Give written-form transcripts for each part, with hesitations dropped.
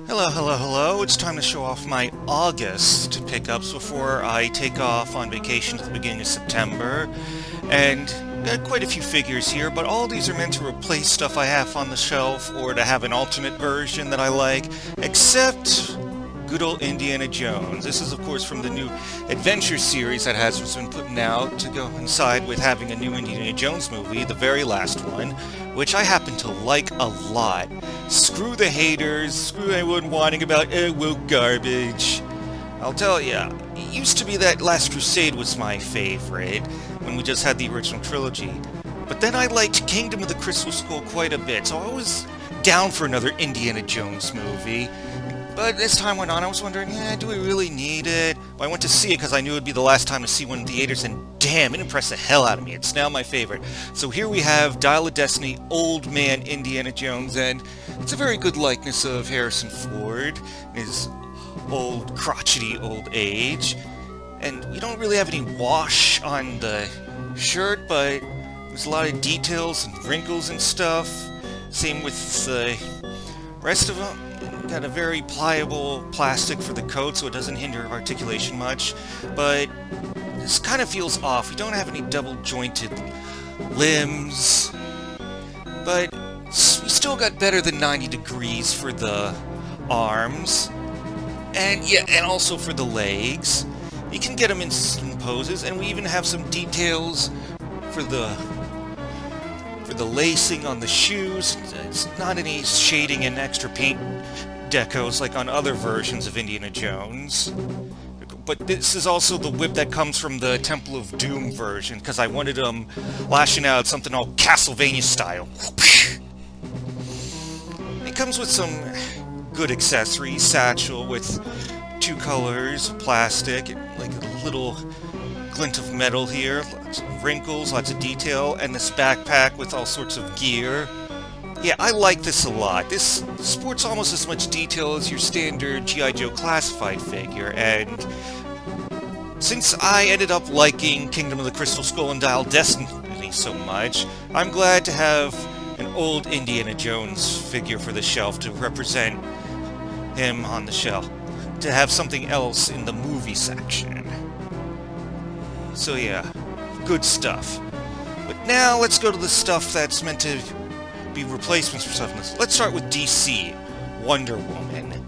Hello, hello, hello. It's time to show off my August pickups before I take off on vacation at the beginning of September. And got quite a few figures here, but all these are meant to replace stuff I have on the shelf or to have an alternate version that I like, except good old Indiana Jones. This is, of course, from the new adventure series that Hasbro's been putting out to coincide with having a new Indiana Jones movie, the very last one, which I happen to like a lot. Screw the haters, screw anyone whining about, woke garbage. I'll tell ya, it used to be that Last Crusade was my favorite, when we just had the original trilogy. But then I liked Kingdom of the Crystal Skull quite a bit, so I was down for another Indiana Jones movie. But as time went on, I was wondering, do we really need it? Well, I went to see it because I knew it would be the last time to see one in theaters, and damn, it impressed the hell out of me. It's now my favorite. So here we have Dial of Destiny, Old Man Indiana Jones, and it's a very good likeness of Harrison Ford, his old, crotchety old age. And you don't really have any wash on the shirt, but there's a lot of details and wrinkles and stuff. Same with the rest of them. Got a very pliable plastic for the coat, so it doesn't hinder articulation much, but this kind of feels off. We don't have any double-jointed limbs, but we still got better than 90 degrees for the arms, and also for the legs. You can get them in some poses, and we even have some details for the lacing on the shoes. It's not any shading and extra paint decos like on other versions of Indiana Jones. But this is also the whip that comes from the Temple of Doom version, because I wanted them lashing out something all Castlevania style. It comes with some good accessories, satchel with 2 colors, plastic, like a little glint of metal here, lots of wrinkles, lots of detail, and this backpack with all sorts of gear. Yeah, I like this a lot. This sports almost as much detail as your standard G.I. Joe classified figure, and since I ended up liking Kingdom of the Crystal Skull and Dial Destiny so much, I'm glad to have an old Indiana Jones figure for the shelf to represent him on the shelf, to have something else in the movie section. So yeah, good stuff. But now let's go to the stuff that's meant to be replacements for stuff. Let's start with DC, Wonder Woman.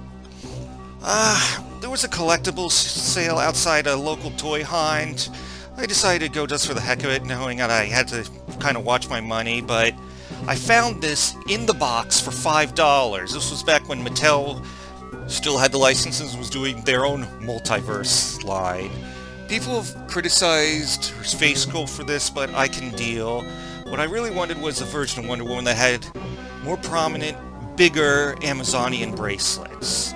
There was a collectibles sale outside a local toy hunt. I decided to go just for the heck of it, knowing that I had to kind of watch my money, but I found this in the box for $5. This was back when Mattel still had the licenses and was doing their own multiverse line. People have criticized her face sculpt for this, but I can deal. What I really wanted was a version of Wonder Woman that had more prominent, bigger Amazonian bracelets.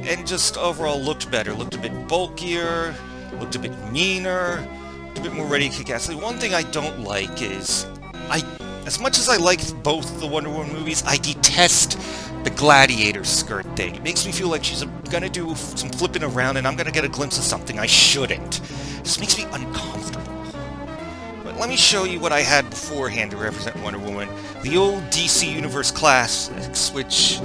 And just overall looked better, looked a bit bulkier, looked a bit meaner, looked a bit more ready to kick ass. The one thing I don't like is, as much as I like both the Wonder Woman movies, I detest the gladiator skirt thing. It makes me feel like she's gonna do some flipping around and I'm gonna get a glimpse of something I shouldn't. It just makes me uncomfortable. But let me show you what I had beforehand to represent Wonder Woman. The old DC Universe Classics, which,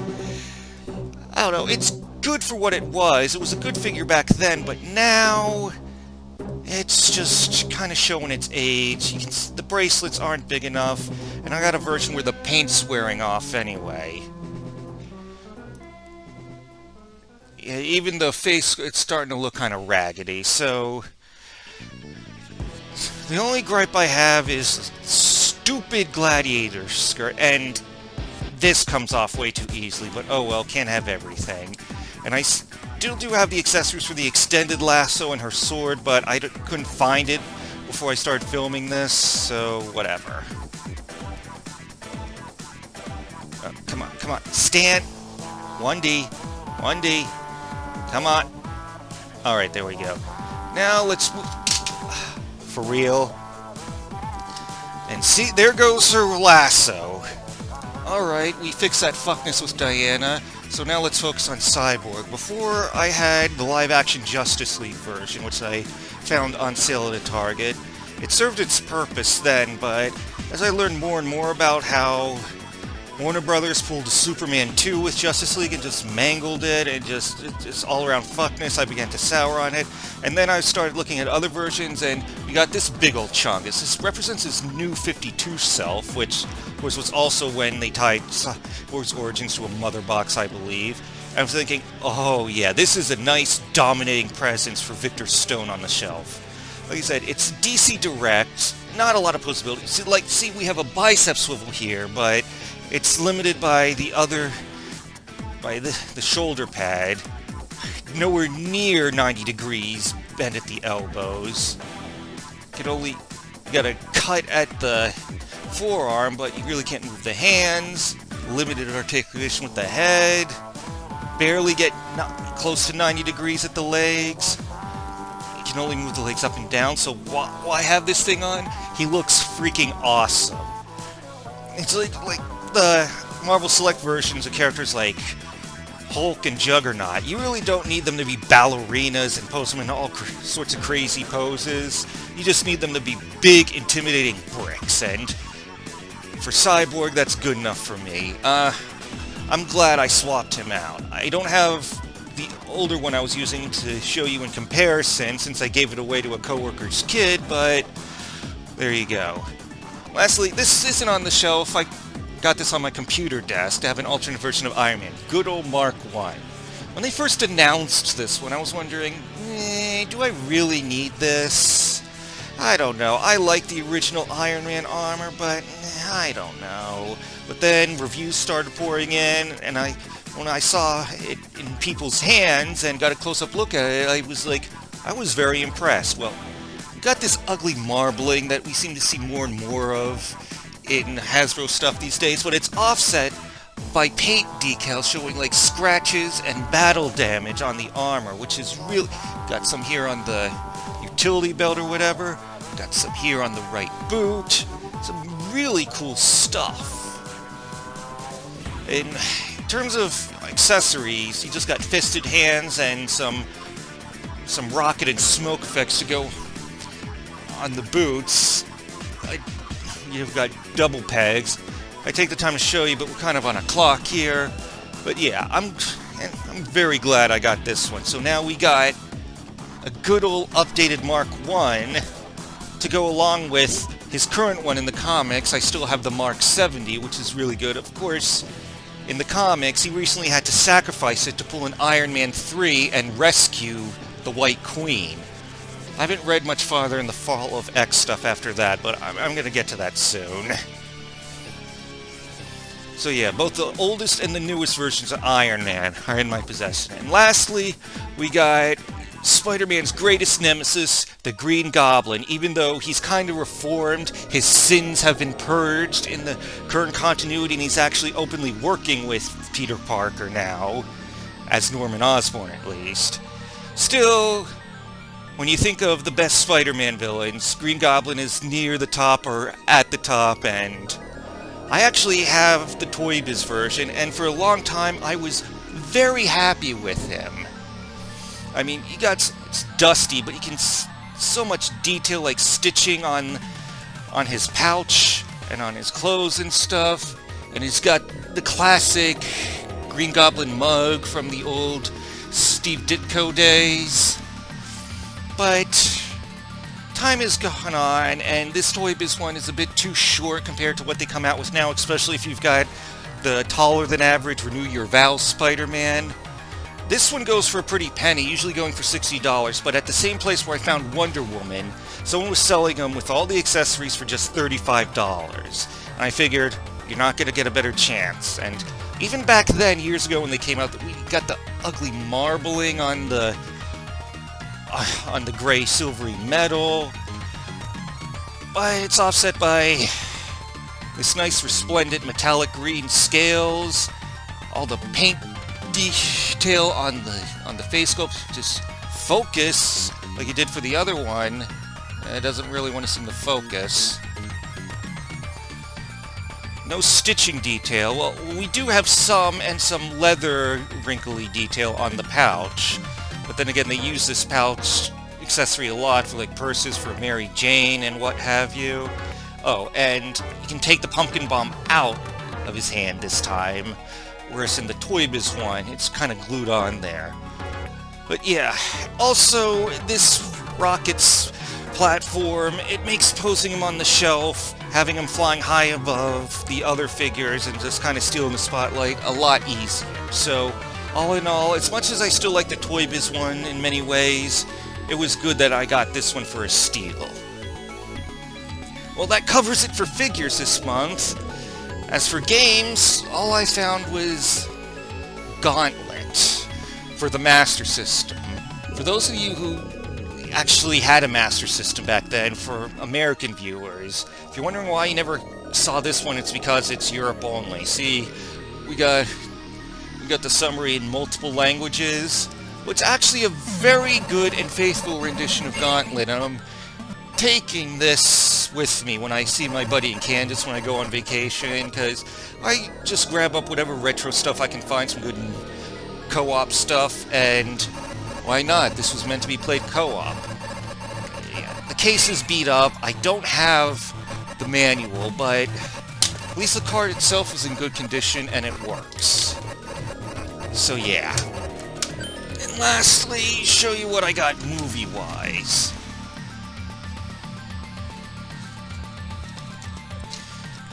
I don't know, it's good for what it was. It was a good figure back then, but now it's just kind of showing its age. The bracelets aren't big enough, and I got a version where the paint's wearing off anyway. Yeah, even the face, it's starting to look kind of raggedy, so the only gripe I have is stupid gladiator skirt, and this comes off way too easily, but oh well, can't have everything. And I still do have the accessories for the extended lasso and her sword, but I couldn't find it before I started filming this, so whatever. Come on, stand! 1D, 1D. Come on. Alright, there we go. Now let's move. For real. And see, there goes her lasso. Alright, we fixed that fuckness with Diana, so now let's focus on Cyborg. Before, I had the live-action Justice League version, which I found on sale at a Target. It served its purpose then, but as I learned more and more about how Warner Brothers pulled a Superman 2 with Justice League and just mangled it, and just all around fuckness. I began to sour on it, and then I started looking at other versions, and we got this big old chunk. This represents his new 52 self, which was also when they tied Cyborg's origins to a mother box, I believe. And I was thinking, oh yeah, this is a nice dominating presence for Victor Stone on the shelf. Like I said, it's DC Direct, not a lot of possibilities. See, we have a bicep swivel here, but it's limited by the shoulder pad. Nowhere near 90 degrees bent at the elbows. You got a cut at the forearm, but you really can't move the hands. Limited articulation with the head. Barely get close to 90 degrees at the legs. You can only move the legs up and down, so why have this thing on? He looks freaking awesome. It's like the Marvel Select versions of characters like Hulk and Juggernaut. You really don't need them to be ballerinas and pose them in all sorts of crazy poses. You just need them to be big, intimidating bricks, and for Cyborg, that's good enough for me. I'm glad I swapped him out. I don't have the older one I was using to show you in comparison, since I gave it away to a coworker's kid, but there you go. Lastly, this isn't on the shelf. I got this on my computer desk to have an alternate version of Iron Man, good old Mark I. When they first announced this one, I was wondering, do I really need this? I don't know. I like the original Iron Man armor, but I don't know. But then reviews started pouring in, and when I saw it in people's hands and got a close-up look at it, I was very impressed. Well, we got this ugly marbling that we seem to see more and more of in Hasbro stuff these days, but it's offset by paint decals showing like scratches and battle damage on the armor, which is really... Got some here on the utility belt or whatever, got some here on the right boot, some really cool stuff. In terms of accessories, you just got fisted hands and some rocket and smoke effects to go on the boots. You've got double pegs. I take the time to show you, but we're kind of on a clock here. But yeah, I'm very glad I got this one. So now we got a good old updated Mark I to go along with his current one in the comics. I still have the Mark 70, which is really good. Of course, in the comics, he recently had to sacrifice it to pull an Iron Man 3 and rescue the White Queen. I haven't read much farther in the Fall of X stuff after that, but I'm going to get to that soon. So yeah, both the oldest and the newest versions of Iron Man are in my possession. And lastly, we got Spider-Man's greatest nemesis, the Green Goblin. Even though he's kind of reformed, his sins have been purged in the current continuity, and he's actually openly working with Peter Parker now, as Norman Osborn at least. Still, when you think of the best Spider-Man villains, Green Goblin is near the top or at the top, and I actually have the Toy Biz version, and for a long time I was very happy with him. I mean, it's dusty, but you can so much detail, like stitching on his pouch and on his clothes and stuff, and he's got the classic Green Goblin mug from the old Steve Ditko days. But time has gone on, and this Toy Biz one is a bit too short compared to what they come out with now, especially if you've got the taller-than-average Renew Your Vows Spider-Man. This one goes for a pretty penny, usually going for $60, but at the same place where I found Wonder Woman, someone was selling them with all the accessories for just $35. And I figured, you're not going to get a better chance. And even back then, years ago when they came out, we got the ugly marbling on the gray silvery metal, but it's offset by this nice resplendent metallic green scales. All the paint detail on the face sculpt just focus like it did for the other one. It doesn't really want to seem to focus. No stitching detail. Well, we do have some leather wrinkly detail on the pouch. But then again, they use this pouch accessory a lot for like purses for Mary Jane and what have you. Oh, and you can take the pumpkin bomb out of his hand this time, whereas in the Toy Biz one, it's kind of glued on there. But yeah, also, this rocket's platform, it makes posing him on the shelf, having him flying high above the other figures and just kind of stealing the spotlight a lot easier. So, all in all, as much as I still like the Toy Biz one in many ways, it was good that I got this one for a steal. Well, that covers it for figures this month. As for games, all I found was Gauntlet for the Master System. For those of you who actually had a Master System back then, for American viewers, if you're wondering why you never saw this one, it's because it's Europe only. See, we got the summary in multiple languages. It's actually a very good and faithful rendition of Gauntlet, and I'm taking this with me when I see my buddy and Candace when I go on vacation, because I just grab up whatever retro stuff I can find, some good co-op stuff, and why not? This was meant to be played co-op. Yeah, the case is beat up. I don't have the manual, but at least the card itself is in good condition and it works. So yeah. And lastly, show you what I got movie-wise.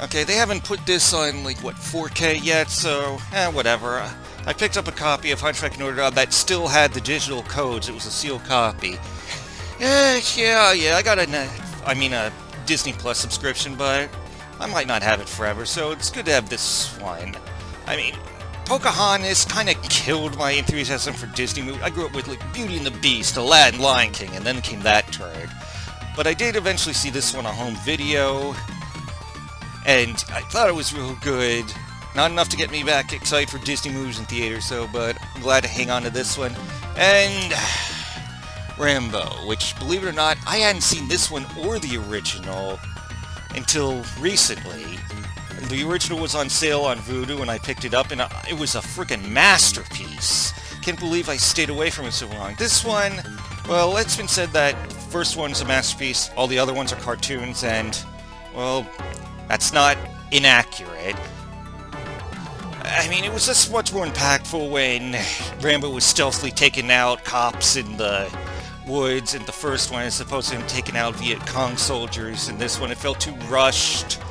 Okay, they haven't put this on, like, what, 4K yet, so, whatever. I picked up a copy of Hunchback of Notre Dame that still had the digital codes. It was a sealed copy. Yeah, I got a Disney Plus subscription, but I might not have it forever, so it's good to have this one. I mean, Pocahontas kind of killed my enthusiasm for Disney movies. I grew up with, like, Beauty and the Beast, Aladdin, Lion King, and then came that turd. But I did eventually see this one on home video, and I thought it was real good. Not enough to get me back excited for Disney movies in theaters, though, but I'm glad to hang on to this one. And Rambo, which, believe it or not, I hadn't seen this one or the original until recently. The original was on sale on Voodoo, and I picked it up, and it was a freaking masterpiece. Can't believe I stayed away from it so long. This one, well, it's been said that the first one's a masterpiece, all the other ones are cartoons, and, well, that's not inaccurate. I mean, it was just much more impactful when Rambo was stealthily taking out cops in the woods in the first one, as opposed to him taking out Viet Cong soldiers. In this one, it felt too rushed.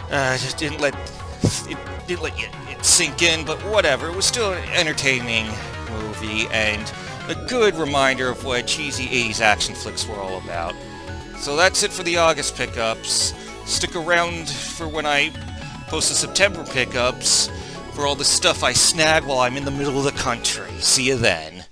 Just didn't let it sink in, but whatever. It was still an entertaining movie, and a good reminder of what cheesy 80s action flicks were all about. So that's it for the August pickups. Stick around for when I post the September pickups for all the stuff I snag while I'm in the middle of the country. See you then.